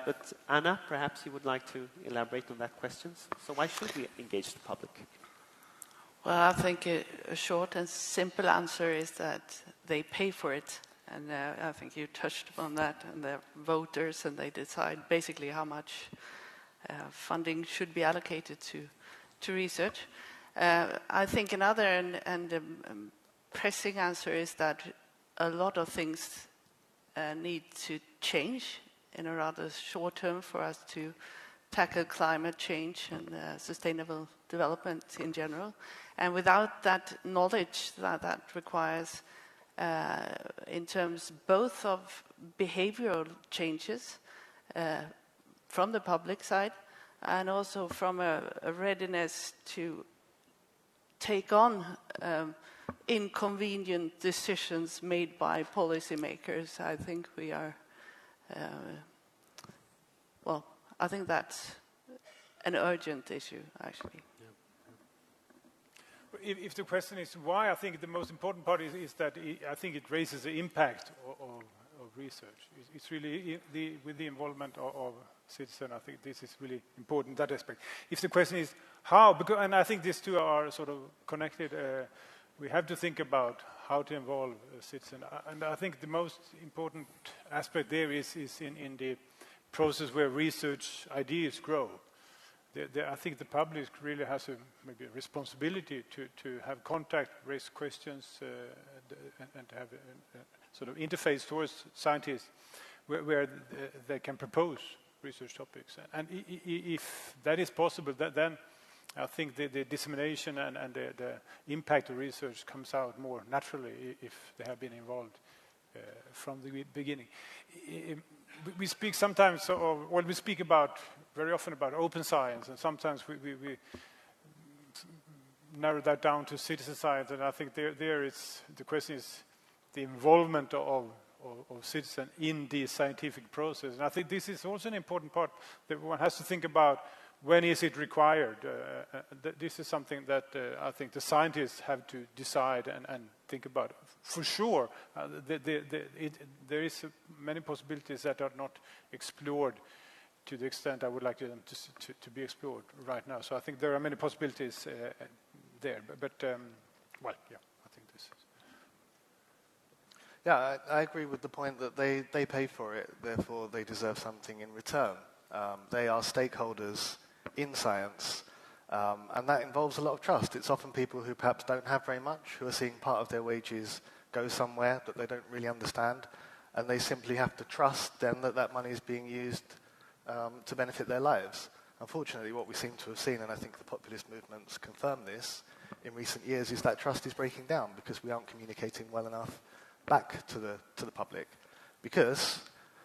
But Anna, perhaps you would like to elaborate on that question. So why should we engage the public? Well, I think a short and simple answer is that they pay for it. And I think you touched upon that. And they're voters, and they decide basically how much funding should be allocated to research. I think another and pressing answer is that a lot of things need to change in a rather short term for us to tackle climate change and sustainable development in general. And without that knowledge that requires in terms both of behavioral changes from the public side and also from a readiness to take on inconvenient decisions made by policymakers, I think we are, I think that's an urgent issue, actually. If the question is why, I think the most important part is that I think it raises the impact of research. It's really with the involvement of citizens. I think this is really important, that aspect. If the question is how, and I think these two are sort of connected, we have to think about how to involve a citizen. And I think the most important aspect there is in the process where research ideas grow. I think the public really has maybe a responsibility to have contact, raise questions, and to have a sort of interface towards scientists where they can propose research topics. And if that is possible, then I think the dissemination and the impact of research comes out more naturally if they have been involved from the beginning. We speak sometimes, we speak very often about open science, and sometimes we narrow that down to citizen science, and I think the question is the involvement of citizens in the scientific process. And I think this is also an important part that one has to think about. When is it required? This is something that I think the scientists have to decide and think about. For sure, there is many possibilities that are not explored to the extent I would like them to be explored right now. So I think there are many possibilities there. But I think this is... Yeah, I agree with the point that they pay for it, therefore they deserve something in return. They are stakeholders in science, and that involves a lot of trust. It's often people who perhaps don't have very much, who are seeing part of their wages go somewhere that they don't really understand, and they simply have to trust then that money is being used to benefit their lives. Unfortunately, what we seem to have seen, and I think the populist movements confirm this in recent years, is that trust is breaking down because we aren't communicating well enough back to the public. Because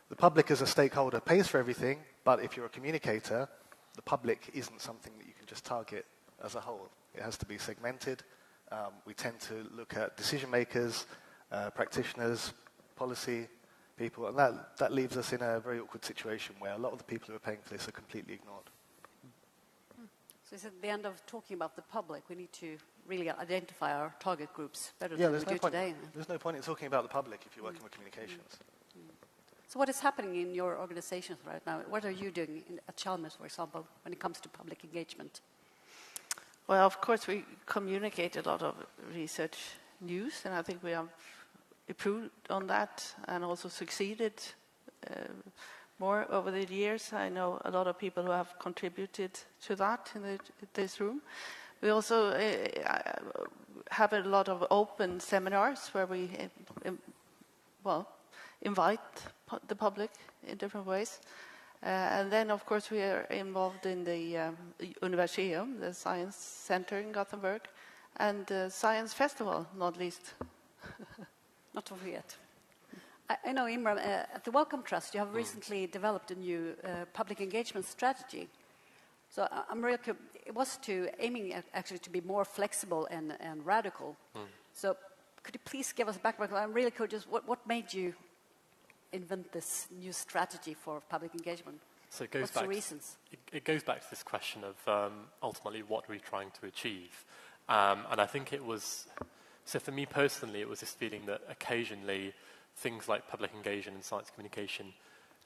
the public as a stakeholder pays for everything, but if you're a communicator, the public isn't something that you can just target as a whole. It has to be segmented. We tend to look at decision makers, practitioners, policy people, and that leaves us in a very awkward situation where a lot of the people who are paying for this are completely ignored. So it's at the end of talking about the public, we need to really identify our target groups better than we do today. There's no point in talking about the public if you're working with communications. So what is happening in your organizations right now? What are you doing at Chalmers, for example, when it comes to public engagement? Well, of course, we communicate a lot of research news, and I think we have improved on that and also succeeded more over the years. I know a lot of people who have contributed to that in this room. We also have a lot of open seminars where we, invite the public in different ways. And then, of course, we are involved in the Universitet, the Science Center in Gothenburg, and the Science Festival, not least. Not to forget. I know, Imran, at the Wellcome Trust, you have recently developed a new public engagement strategy. So I'm really it was aiming actually to be more flexible and radical. So could you please give us a background? I'm really curious, what made you invent this new strategy for public engagement? So it goes What's back the reasons? It goes back to this question of ultimately what we're trying to achieve. And I think it was, so for me personally, it was this feeling that occasionally things like public engagement and science communication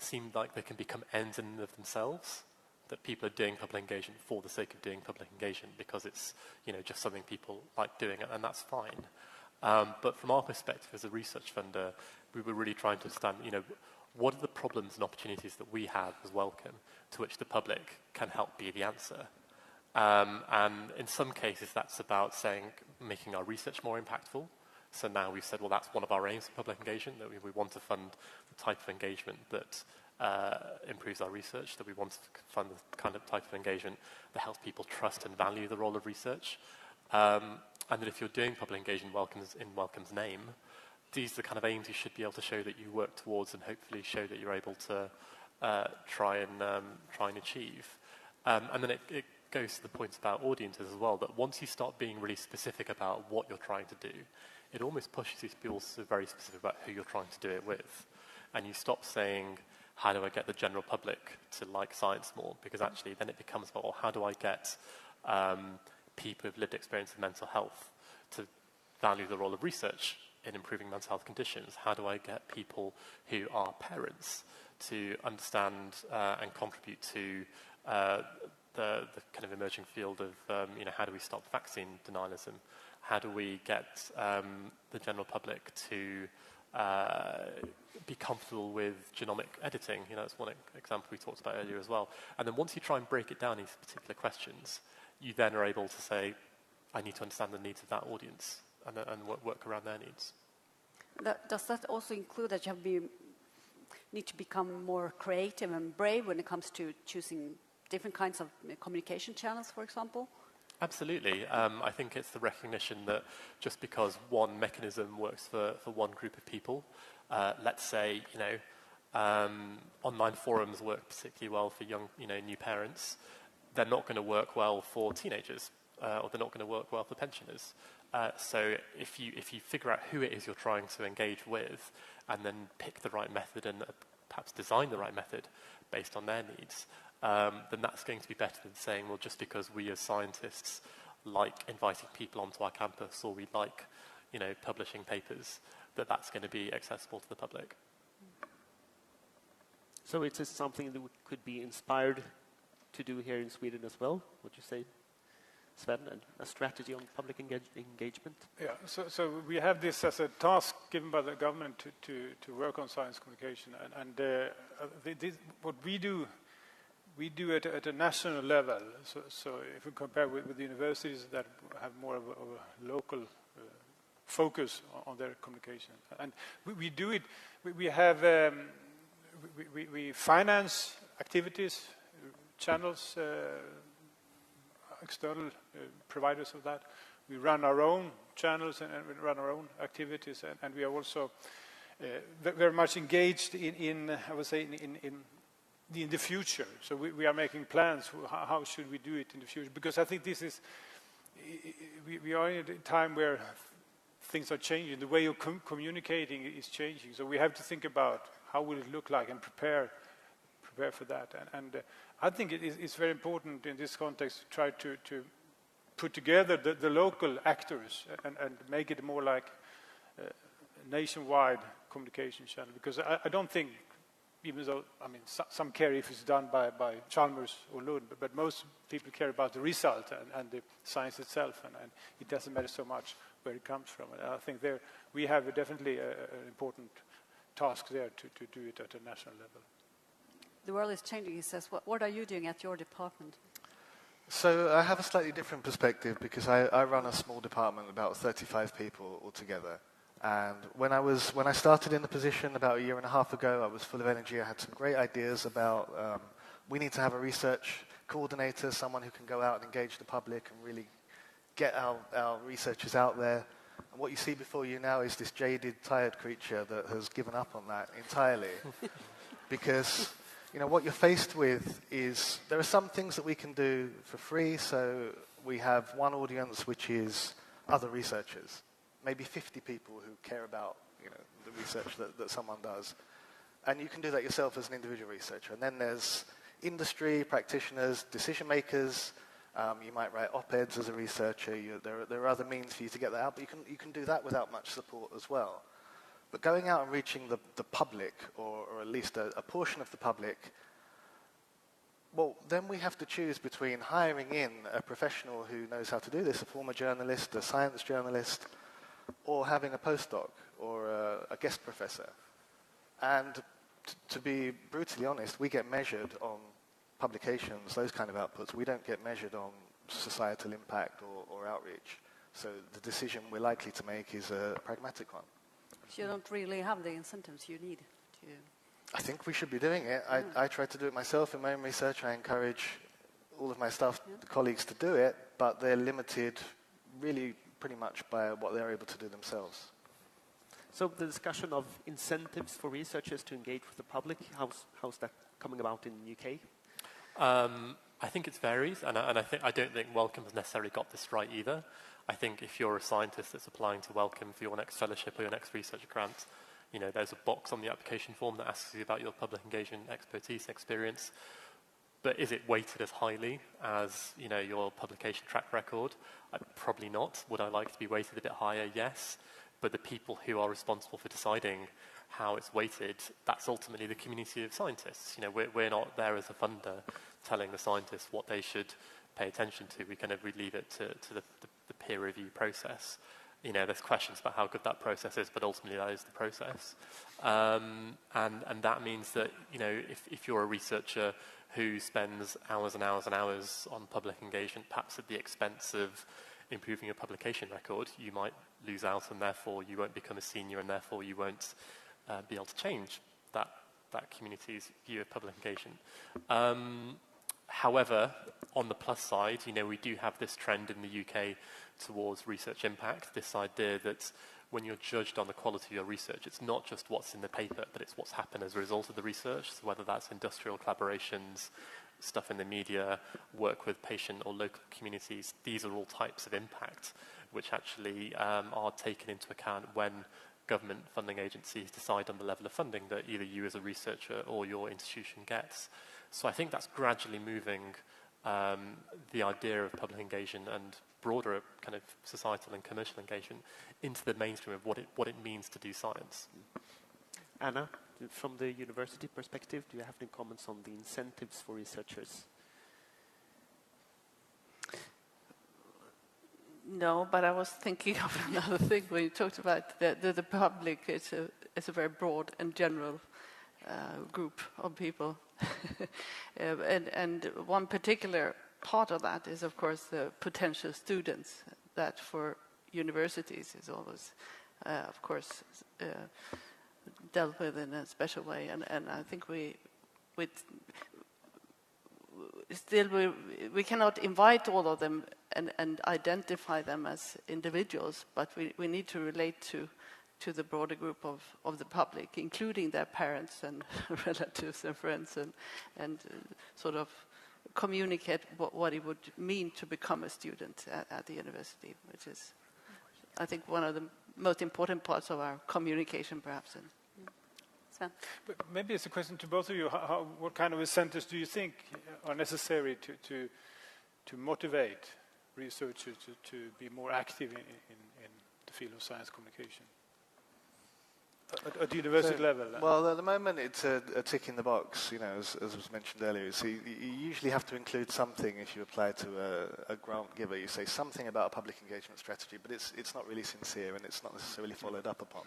seem like they can become ends in and of themselves, that people are doing public engagement for the sake of doing public engagement because it's, just something people like doing, and that's fine. But from our perspective as a research funder, we were really trying to understand, what are the problems and opportunities that we have as Wellcome to which the public can help be the answer. And in some cases, that's about making our research more impactful. So now we've said, well, that's one of our aims for public engagement, that we want to fund the type of engagement that improves our research, that we want to fund the kind of type of engagement that helps people trust and value the role of research. And that if you're doing public engagement in Wellcome's name, these are the kind of aims you should be able to show that you work towards and hopefully show that you're able to try and achieve. And then it goes to the point about audiences as well, that once you start being really specific about what you're trying to do, it almost pushes you to be also very specific about who you're trying to do it with. And you stop saying, how do I get the general public to like science more? Because actually then it becomes about, well, how do I get people who've lived experience of mental health to value the role of research in improving mental health conditions? How do I get people who are parents to understand and contribute to the kind of emerging field of, how do we stop vaccine denialism? How do we get the general public to be comfortable with genomic editing? That's one example we talked about earlier as well. And then once you try and break it down into particular questions, you then are able to say, I need to understand the needs of that audience and work around their needs. Does that also include that you need to become more creative and brave when it comes to choosing different kinds of communication channels, for example? Absolutely. I think it's the recognition that just because one mechanism works for one group of people, let's say, online forums work particularly well for young, new parents, they're not going to work well for teenagers, or they're not going to work well for pensioners. So if you figure out who it is you're trying to engage with, and then pick the right method and perhaps design the right method based on their needs, then that's going to be better than saying, well, just because we as scientists like inviting people onto our campus, or we like, publishing papers, that's going to be accessible to the public. So it is something that could be inspired to do here in Sweden as well, would you say, Sven, and a strategy on public engagement? Yeah, so we have this as a task given by the government to work on science communication, and what we do it at a national level. So if we compare with the universities that have more of a local focus on their communication, and we do it. We finance activities, channels, external providers of that. We run our own channels and we run our own activities, and we are also very much engaged in I would say, in the future. So we are making plans. How should we do it in the future? Because I think this is, we are in a time where things are changing. The way of communicating is changing. So we have to think about how will it look like and prepare for that. And I think it's very important in this context to try to put together the local actors and make it more like a nationwide communication channel. Because I don't think, even though, some care if it's done by Chalmers or Lunds, but most people care about the result and the science itself, and it doesn't matter so much where it comes from. And I think we have definitely an important task there to do it at a national level. The world is changing, he says. What are you doing at your department? So I have a slightly different perspective because I run a small department, about 35 people altogether. And when I started in the position about a year and a half ago, I was full of energy. I had some great ideas about we need to have a research coordinator, someone who can go out and engage the public and really get our researchers out there. And what you see before you now is this jaded, tired creature that has given up on that entirely. Because, what you're faced with is there are some things that we can do for free. So we have one audience, which is other researchers. Maybe 50 people who care about the research that someone does. And you can do that yourself as an individual researcher. And then there's industry, practitioners, decision makers. You might write op-eds as a researcher. There are other means for you to get that out, but you can do that without much support as well. But going out and reaching the public, or at least a portion of the public, well, then we have to choose between hiring in a professional who knows how to do this, a former journalist, a science journalist, or having a postdoc or a guest professor. And to be brutally honest, we get measured on publications, those kind of outputs. We don't get measured on societal impact or outreach. So the decision we're likely to make is a pragmatic one. So you don't really have the incentives you need to... I think we should be doing it. I try to do it myself in my own research. I encourage all of my staff colleagues to do it, but they're limited really pretty much by what they're able to do themselves. So the discussion of incentives for researchers to engage with the public, how's that coming about in the UK? I think it varies, and I don't think Wellcome has necessarily got this right either. I think if you're a scientist that's applying to Wellcome for your next fellowship or your next research grant, there's a box on the application form that asks you about your public engagement expertise and experience. But is it weighted as highly as, your publication track record? Probably not. Would I like to be weighted a bit higher? Yes. But the people who are responsible for deciding how it's weighted, that's ultimately the community of scientists. We're not there as a funder telling the scientists what they should pay attention to. We leave it to the peer review process. There's questions about how good that process is, but ultimately that is the process. And that means that, if you're a researcher who spends hours and hours and hours on public engagement, perhaps at the expense of improving your publication record, you might lose out, and therefore you won't become a senior, and therefore you won't be able to change that community's view of public engagement. However, on the plus side, we do have this trend in the UK towards research impact, this idea that when you're judged on the quality of your research, it's not just what's in the paper, but it's what's happened as a result of the research. So whether that's industrial collaborations, stuff in the media, work with patient or local communities, these are all types of impact which actually are taken into account when government funding agencies decide on the level of funding that either you as a researcher or your institution gets. So I think that's gradually moving the idea of public engagement and broader kind of societal and commercial engagement into the mainstream of what it means to do science. Anna, from the university perspective, do you have any comments on the incentives for researchers? No, but I was thinking of another thing when you talked about the public. It's a very broad and general group of people. and one particular part of that is, of course, the potential students that for universities is always, of course, dealt with in a special way. And I think we cannot invite all of them and identify them as individuals, but we need to relate to the broader group of the public, including their parents and relatives and friends, and sort of communicate what it would mean to become a student at the university, which is, I think, one of the most important parts of our communication, perhaps. Sven? But maybe it's a question to both of you. What kind of incentives do you think are necessary to motivate researchers to be more active in the field of science communication? At the university level? Well, at the moment it's a tick in the box, as was mentioned earlier. So you usually have to include something if you apply to a grant giver. You say something about a public engagement strategy, but it's not really sincere and it's not necessarily followed up upon.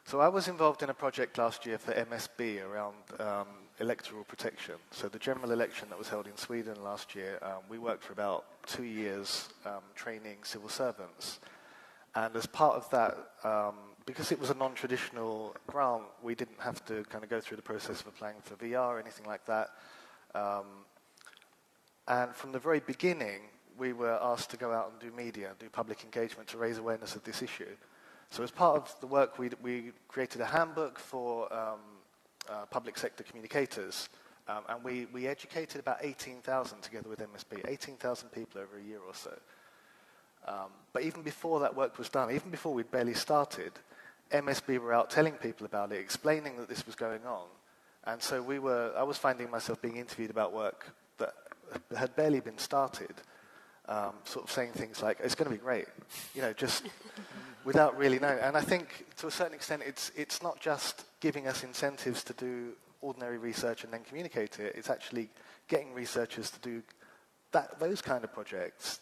So I was involved in a project last year for MSB around electoral protection. So the general election that was held in Sweden last year, we worked for about 2 years training civil servants. And as part of that, because it was a non-traditional grant, we didn't have to kind of go through the process of applying for VR or anything like that. And from the very beginning, we were asked to go out and do media, do public engagement to raise awareness of this issue. So as part of the work, we created a handbook for public sector communicators, and we educated about 18,000 together with MSB, 18,000 people over a year or so. But even before that work was done, even before we'd barely started, MSB were out telling people about it, explaining that this was going on. And so I was finding myself being interviewed about work that had barely been started. sort of saying things like, it's going to be great, just without really knowing. And I think to a certain extent it's not just giving us incentives to do ordinary research and then communicate it, it's actually getting researchers to do those kind of projects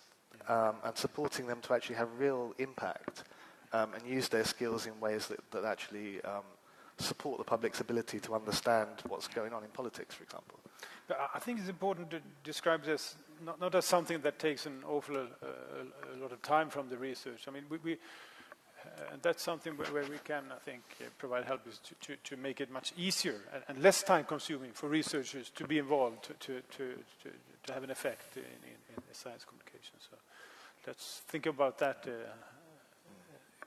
and supporting them to actually have real impact and use their skills in ways that actually support the public's ability to understand what's going on in politics, for example. But I think it's important to describe this not as something that takes an awful a lot of time from the research. I mean, we and that's something where we can, I think, provide help is to make it much easier and less time-consuming for researchers to be involved, to have an effect in science communication. So let's think about that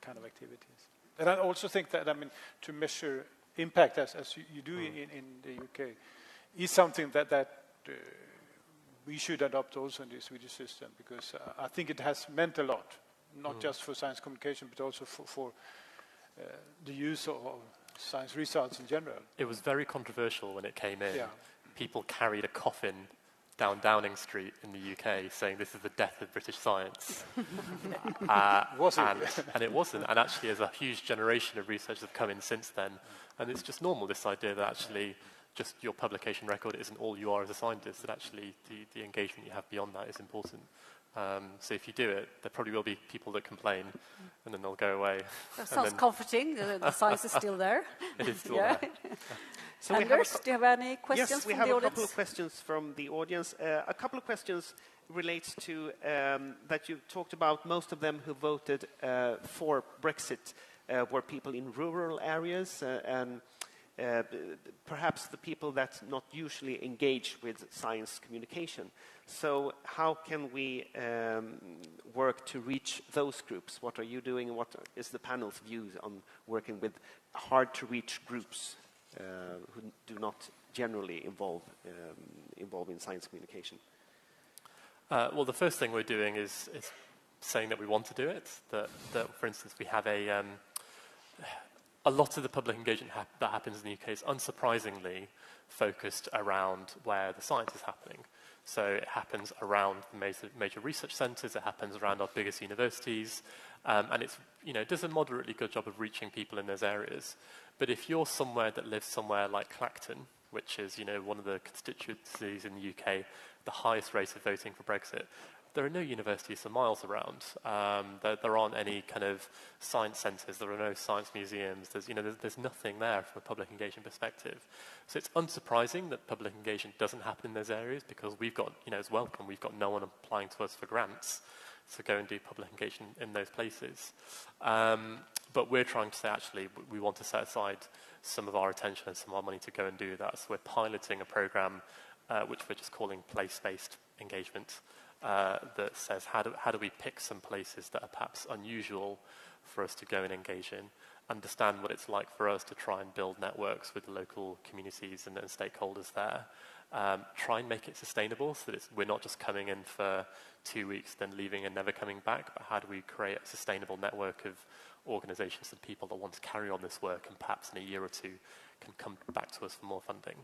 kind of activities. And I also think that, to measure impact as you do in the UK is something that we should adopt also in the Swedish system, because I think it has meant a lot, not just for science communication, but also for the use of science results in general. It was very controversial when it came in. Yeah. People carried a coffin down Downing Street in the UK saying this is the death of British science. Was it? And it wasn't. And actually, as a huge generation of researchers have come in since then, and it's just normal, this idea that actually just your publication record isn't all you are as a scientist, that actually the engagement you have beyond that is important. So if you do it, there probably will be people that complain, and then they'll go away. That sounds comforting. The science is still there. It is still there. So Anders, do you have any questions yes, from the we have a audience? couple of questions from the audience. A couple of questions relates to that you talked about. Most of them who voted for Brexit were people in rural areas and perhaps the people that not usually engage with science communication. So how can we work to reach those groups? What are you doing, and what is the panel's view on working with hard-to-reach groups who do not generally involve in science communication? Well, the first thing we're doing is saying that we want to do it. That for instance, we have a lot of the public engagement that happens in the UK is unsurprisingly focused around where the science is happening. So it happens around the major research centres, it happens around our biggest universities, and it does a moderately good job of reaching people in those areas. But if you're somewhere that lives somewhere like Clacton, which is one of the constituencies in the UK, the highest rate of voting for Brexit, there are no universities for miles around. There aren't any kind of science centres. There are no science museums. There's nothing there from a public engagement perspective. So it's unsurprising that public engagement doesn't happen in those areas, because we've got, as Wellcome, we've got no one applying to us for grants to go and do public engagement in those places. But we're trying to say, actually, we want to set aside some of our attention and some of our money to go and do that. So we're piloting a programme which we're just calling place-based engagement. That says how do we pick some places that are perhaps unusual for us to go and engage in, understand what it's like for us to try and build networks with the local communities and stakeholders there, try and make it sustainable so that we're not just coming in for 2 weeks then leaving and never coming back, but how do we create a sustainable network of organisations and people that want to carry on this work and perhaps in a year or two can come back to us for more funding.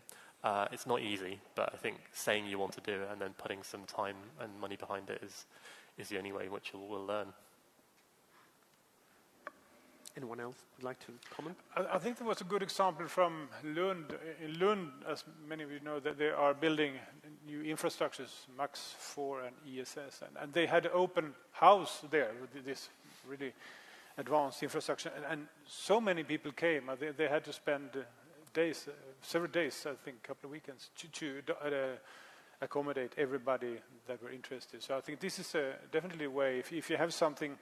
It's not easy, but I think saying you want to do it and then putting some time and money behind it is the only way in which you will learn. Anyone else would like to comment? I think there was a good example from Lund. In Lund, as many of you know, that they are building new infrastructures, Max 4 and ESS, and they had an open house there with this really advanced infrastructure, and so many people came. They had to spend days, several days, I think, a couple of weekends, to accommodate everybody that were interested. So I think this is definitely a way, if you have something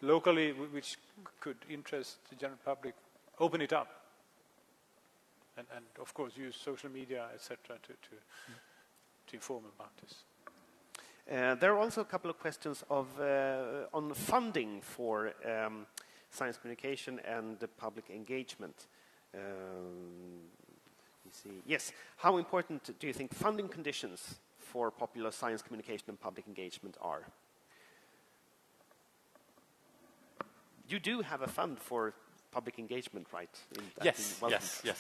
locally which could interest the general public, open it up. And of course, use social media, etc., to inform about this. There are also a couple of questions on funding for science communication and public engagement. Yes. How important do you think funding conditions for popular science communication and public engagement are? You do have a fund for public engagement, right? Yes,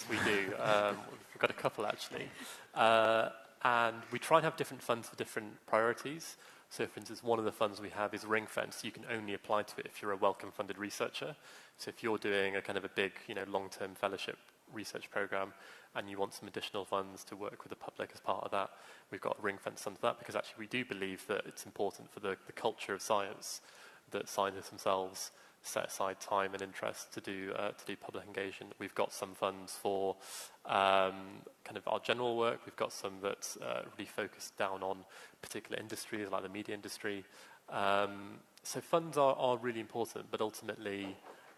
we do. We've got a couple, actually. And we try and have different funds for different priorities. So, for instance, one of the funds we have is ring-fenced. You can only apply to it if you're a Wellcome-funded researcher. So if you're doing a kind of a big, long-term fellowship research program and you want some additional funds to work with the public as part of that, we've got a ring-fence under that, because actually we do believe that it's important for the culture of science that scientists themselves set aside time and interest to do public engagement. We've got some funds for kind of our general work. We've got some that's really focused down on particular industries like the media industry. So funds are really important, but ultimately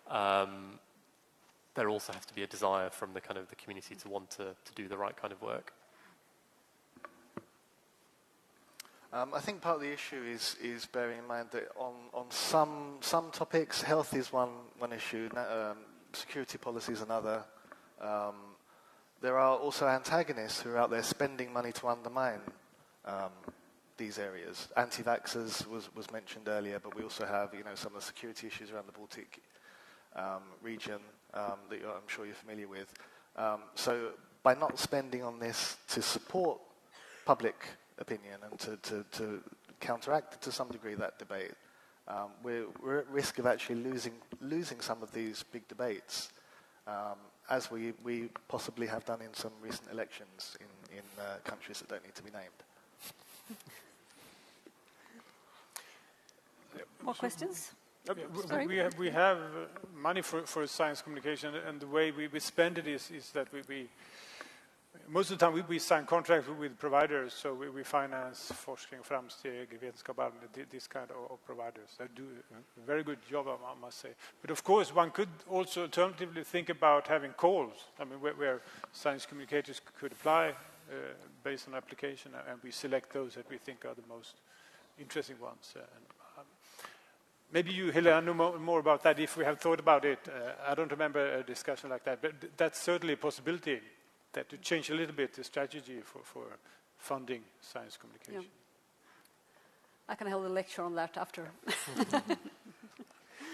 there also has to be a desire from the kind of the community to want to do the right kind of work. I think part of the issue is bearing in mind that on some topics, health is one issue, security policy is another. There are also antagonists who are out there spending money to undermine these areas. Anti-vaxxers was mentioned earlier, but we also have some of the security issues around the Baltic region that I'm sure you're familiar with. So by not spending on this to support public opinion and to counteract to some degree that debate, we're at risk of actually losing some of these big debates, as we possibly have done in some recent elections in countries that don't need to be named. More questions? We have money for science communication, and the way we spend it is that we most of the time we sign contracts with providers, so we finance forskning, framsteg, Vetenskapsrådet, this kind of providers that do a very good job, I must say. But of course, one could also alternatively think about having calls. I mean, where science communicators could apply based on application, and we select those that we think are the most interesting ones. Maybe you, Helena, know more about that if we have thought about it. I don't remember a discussion like that, but that's certainly a possibility, that to change a little bit the strategy for funding science communication. Yeah. I can hold a lecture on that after.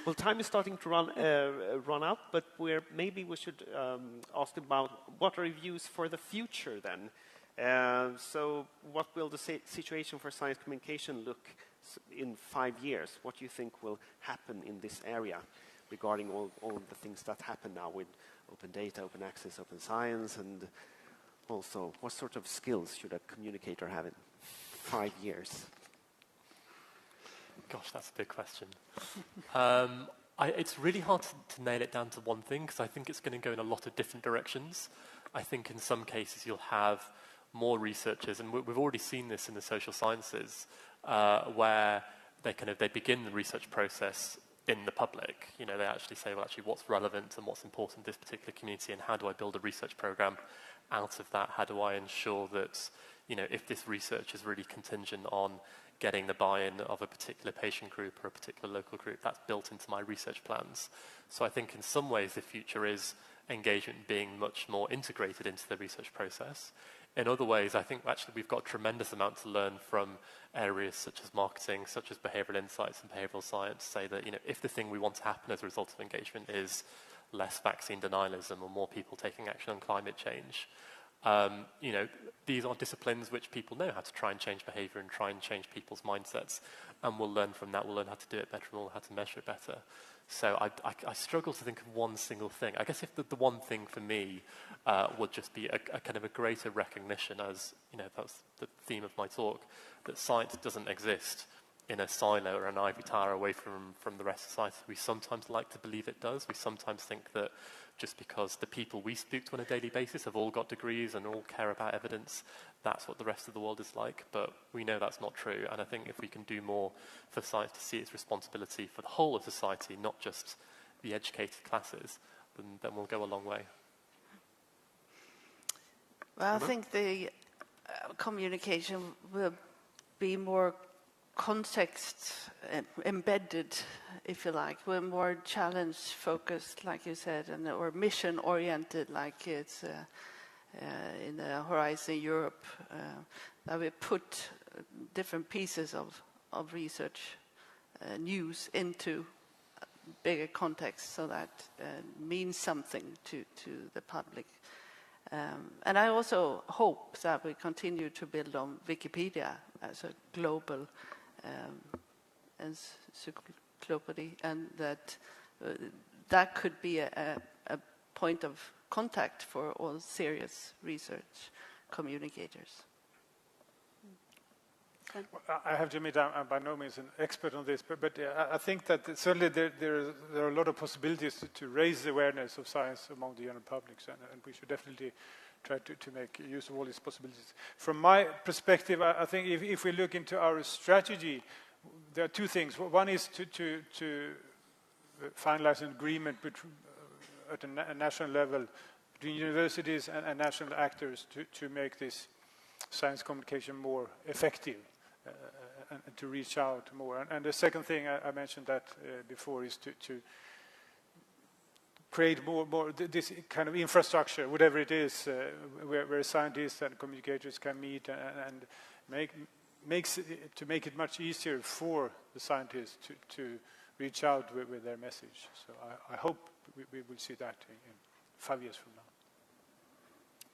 Well, time is starting to run out, but maybe we should ask about what are your views for the future then? So what will the situation for science communication look in 5 years? What do you think will happen in this area regarding all the things that happen now with open data, open access, open science, and also what sort of skills should a communicator have in 5 years? Gosh, that's a big question. It's really hard to nail it down to one thing, because I think it's going to go in a lot of different directions. I think in some cases you'll have more researchers, and we've already seen this in the social sciences, where they begin the research process in the public. They actually say, well, actually, what's relevant and what's important to this particular community, and how do I build a research program out of that? How do I ensure that, if this research is really contingent on getting the buy-in of a particular patient group or a particular local group, that's built into my research plans. So I think in some ways the future is engagement being much more integrated into the research process. In other ways, I think actually we've got a tremendous amount to learn from areas such as marketing, such as behavioral insights and behavioral science, say that, if the thing we want to happen as a result of engagement is less vaccine denialism or more people taking action on climate change, these are disciplines which people know how to try and change behavior and try and change people's mindsets, and we'll learn from that. We'll learn how to do it better, and we'll learn how to measure it better. So I struggle to think of one single thing. I guess if the one thing for me would just be a kind of a greater recognition, as that's the theme of my talk, that science doesn't exist in a silo or an ivory tower away from the rest of society. We sometimes like to believe it does. We sometimes think that just because the people we speak to on a daily basis have all got degrees and all care about evidence, that's what the rest of the world is like. But we know that's not true. And I think if we can do more for science to see its responsibility for the whole of society, not just the educated classes, then we'll go a long way. Well, I think the communication will be more context embedded, if you like. We're more challenge focused, like you said, or mission oriented, like it's in the Horizon Europe. That we put different pieces of research news into bigger context, so that means something to the public. And I also hope that we continue to build on Wikipedia as a global encyclopedia, and that that could be a point of contact for all serious research communicators. Well, I have to admit I'm by no means an expert on this, but I think that certainly there are a lot of possibilities to raise the awareness of science among the general public, and we should definitely try to make use of all these possibilities. From my perspective, I think if we look into our strategy, there are two things. One is to finalize an agreement at a national level between universities and national actors to make this science communication more effective and to reach out more. And the second thing, I mentioned that before, is to create more this kind of infrastructure, whatever it is, where scientists and communicators can meet and make it much easier for the scientists to reach out with their message. So I hope we will see that in 5 years from now.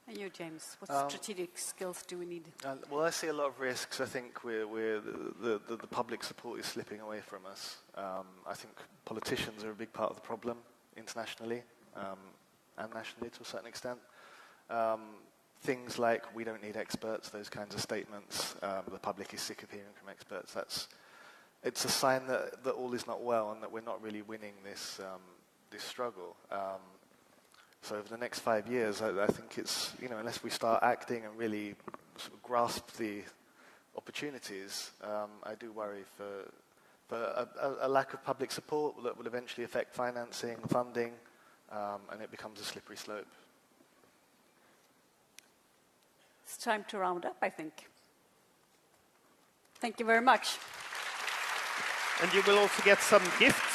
And you, James, what strategic skills do we need? Well, I see a lot of risks. I think the public support is slipping away from us. I think politicians are a big part of the problem internationally and nationally to a certain extent. Things like we don't need experts, those kinds of statements, the public is sick of hearing from experts. It's a sign that all is not well and that we're not really winning this struggle. So over the next 5 years, I think it's, unless we start acting and really sort of grasp the opportunities, I do worry for a lack of public support that will eventually affect financing, funding, and it becomes a slippery slope. It's time to round up, I think. Thank you very much. And you will also get some gifts